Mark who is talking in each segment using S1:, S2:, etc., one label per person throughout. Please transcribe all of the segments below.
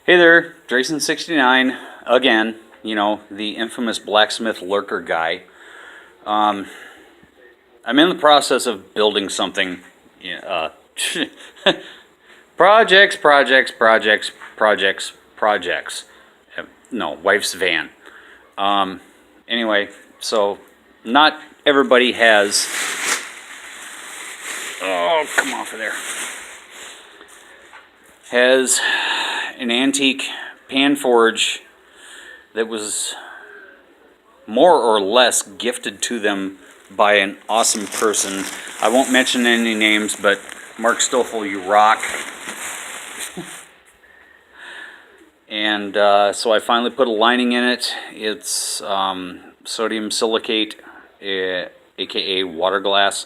S1: Hey there, Drayson69 again. You know, the infamous blacksmith lurker guy. I'm in the process of building something. Yeah, projects. No, wife's van. Anyway, so not everybody has. Oh, come off of there. Has an antique pan forge that was more or less gifted to them by an awesome person. I won't mention any names, but Mark Stoffel, you rock. And so I finally put a lining in it. It's sodium silicate, aka water glass,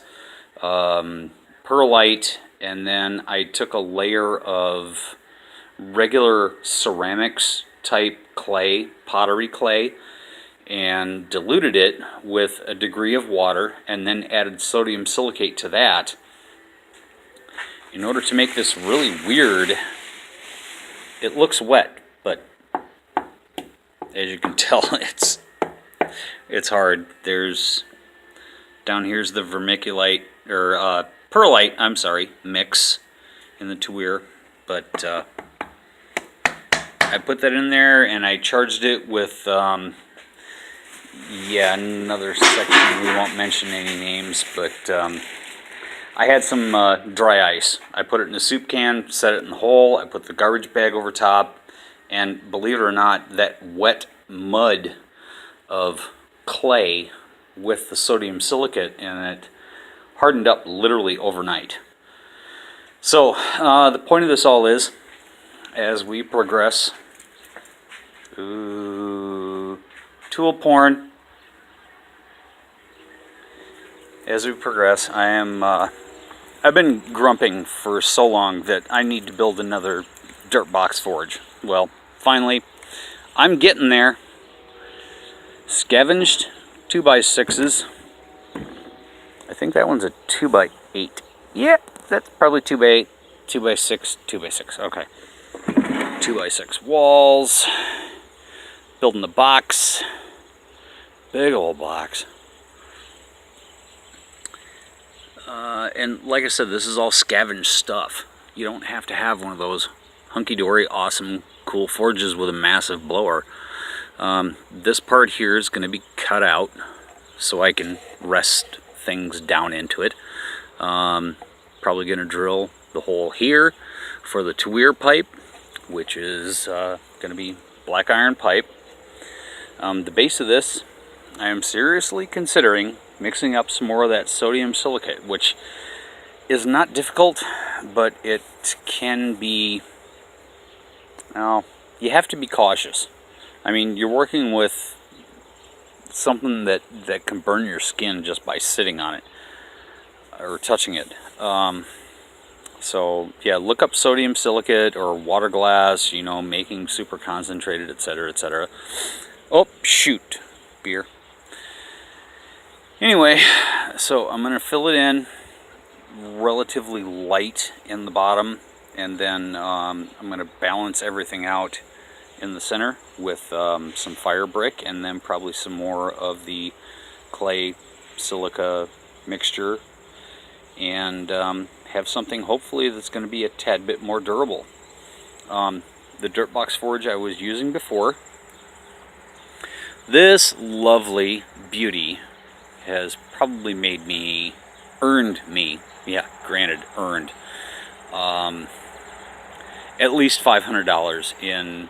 S1: perlite, and then I took a layer of regular ceramics type clay, pottery clay, and diluted it with a degree of water, and then added sodium silicate to that in order to make this really weird. It looks wet, but as you can tell, it's hard. There's down here's the vermiculite or perlite, I'm sorry, mix in the tuer, but I put that in there and I charged it with yeah, another section. We won't mention any names, but I had some dry ice. I put it in a soup can, set it in the hole, I put the garbage bag over top, and believe it or not, that wet mud of clay with the sodium silicate in it hardened up literally overnight. So the point of this all is, as we progress, tool porn. As we progress, I've been grumping for so long that I need to build another dirtbox forge. Well, finally, I'm getting there. Scavenged 2x6s. I think that one's a 2x8. Yeah, that's probably 2x8, 2x6, 2x6. Okay. 2x6 walls. Building the box. Big old box. And like I said, this is all scavenged stuff. You don't have to have one of those hunky-dory, awesome, cool forges with a massive blower. This part here is going to be cut out so I can rest things down into it. Probably going to drill the hole here for the tuer pipe, which is going to be black iron pipe. The base of this, I am seriously considering mixing up some more of that sodium silicate, which is not difficult, but it can be, well, you have to be cautious. I mean, you're working with something that can burn your skin just by sitting on it or touching it. So yeah, look up sodium silicate or water glass, you know, making super concentrated, etc., etc. Oh, shoot, beer. Anyway, so I'm going to fill it in relatively light in the bottom, and then I'm going to balance everything out in the center with some fire brick, and then probably some more of the clay silica mixture, and have something hopefully that's going to be a tad bit more durable. The dirtbox forge I was using before, this lovely beauty has probably earned me, yeah, granted, earned, at least $500 in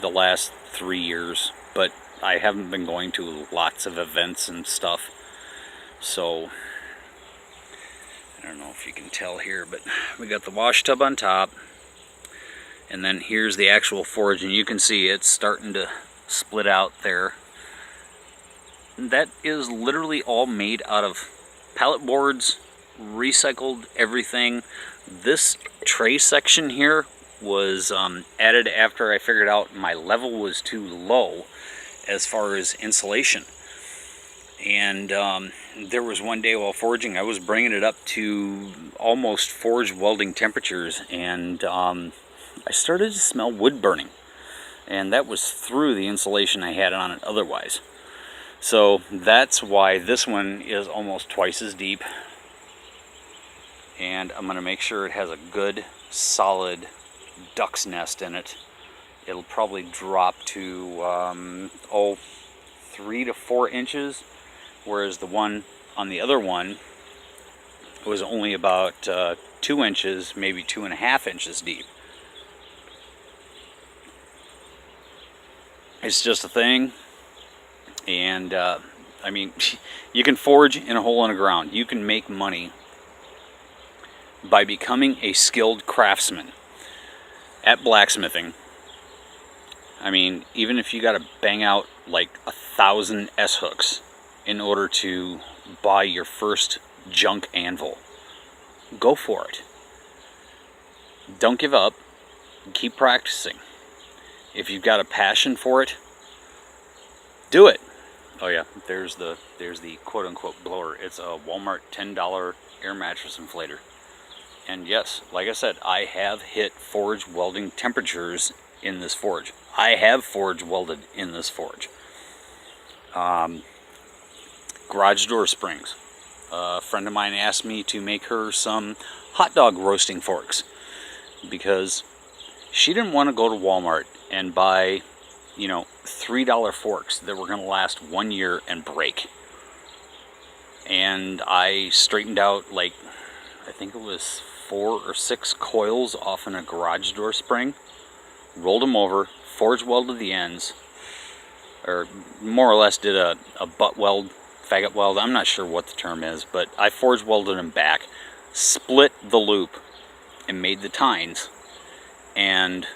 S1: the last 3 years, but I haven't been going to lots of events and stuff, so I don't know if you can tell here, but we got the wash tub on top, and then here's the actual forge, and you can see it's starting to split out there. That is literally all made out of pallet boards, recycled everything. This tray section here was added after I figured out my level was too low as far as insulation. And there was one day while forging, I was bringing it up to almost forge welding temperatures, and I started to smell wood burning, and that was through the insulation I had on it otherwise. So that's why this one is almost twice as deep, and I'm going to make sure it has a good solid duck's nest in it. It'll probably drop to 3 to 4 inches, whereas the one on the other one was only about 2 inches, maybe 2.5 inches deep. It's just a thing, and I mean, you can forge in a hole in the ground. You can make money by becoming a skilled craftsman at blacksmithing. I mean, even if you got to bang out like 1,000 S-hooks in order to buy your first junk anvil, go for it. Don't give up. Keep practicing. If you've got a passion for it, do it. Oh yeah, there's the quote-unquote blower. It's a Walmart $10 air mattress inflator. And yes, like I said, I have hit forge welding temperatures in this forge. I have forge welded in this forge. Garage door springs. A friend of mine asked me to make her some hot dog roasting forks because she didn't want to go to Walmart and buy, you know, $3 forks that were going to last 1 year and break. And I straightened out, like, I think it was 4 or 6 coils off in a garage door spring, rolled them over, forge welded the ends, or more or less did a butt weld, faggot weld, I'm not sure what the term is, but I forge welded them back, split the loop, and made the tines, and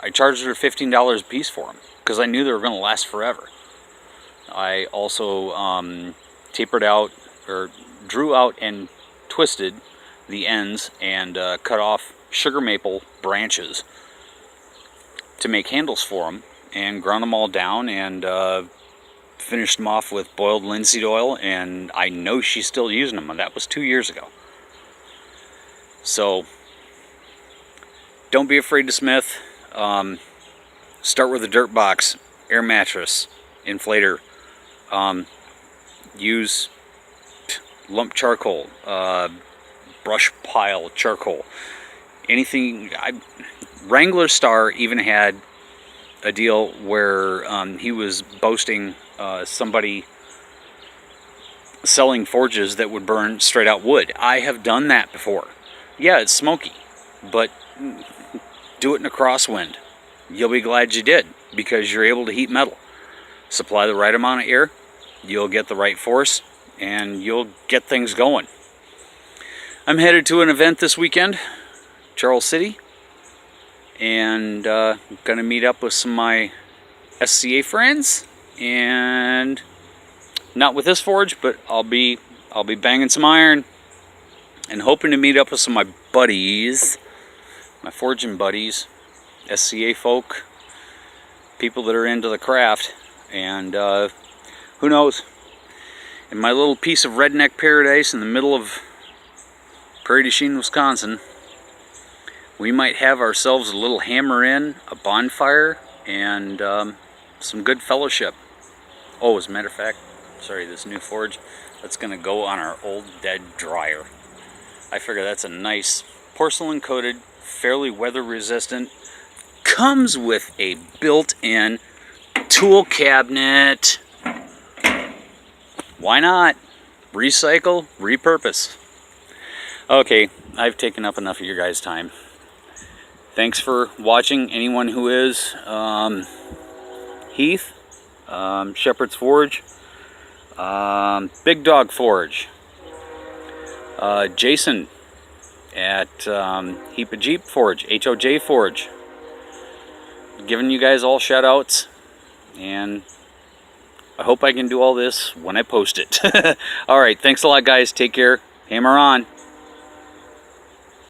S1: I charged her $15 a piece for them, because I knew they were going to last forever. I also tapered out, or drew out and twisted the ends, and cut off sugar maple branches to make handles for them, and ground them all down, and finished them off with boiled linseed oil, and I know she's still using them, and that was 2 years ago. So don't be afraid to smith. Start with a dirtbox air mattress inflator. Use lump charcoal, brush pile charcoal, anything. Wrangler Star even had a deal where he was boasting somebody selling forges that would burn straight out wood. I have done that before. Yeah, it's smoky, but do it in a crosswind. You'll be glad you did, because you're able to heat metal. Supply the right amount of air, you'll get the right force, and you'll get things going. I'm headed to an event this weekend, Charles City, and gonna meet up with some of my SCA friends, and not with this forge, but I'll be banging some iron and hoping to meet up with some of my buddies, my forging buddies, SCA folk, people that are into the craft, and who knows, in my little piece of redneck paradise in the middle of Prairie du Chien, Wisconsin, we might have ourselves a little hammer in, a bonfire, and some good fellowship. Oh, as a matter of fact, sorry, this new forge, that's going to go on our old dead dryer. I figure that's a nice porcelain coated, fairly weather resistant, comes with a built-in tool cabinet. Why not? Recycle, repurpose. Okay, I've taken up enough of your guys' time. Thanks for watching, anyone who is. Heath, Shepherd's Forge, bigdogforge, Jason at HoJforge, HoJforge. Giving you guys all shout outs, and I hope I can do all this when I post it. Alright, thanks a lot guys, take care, hammer on.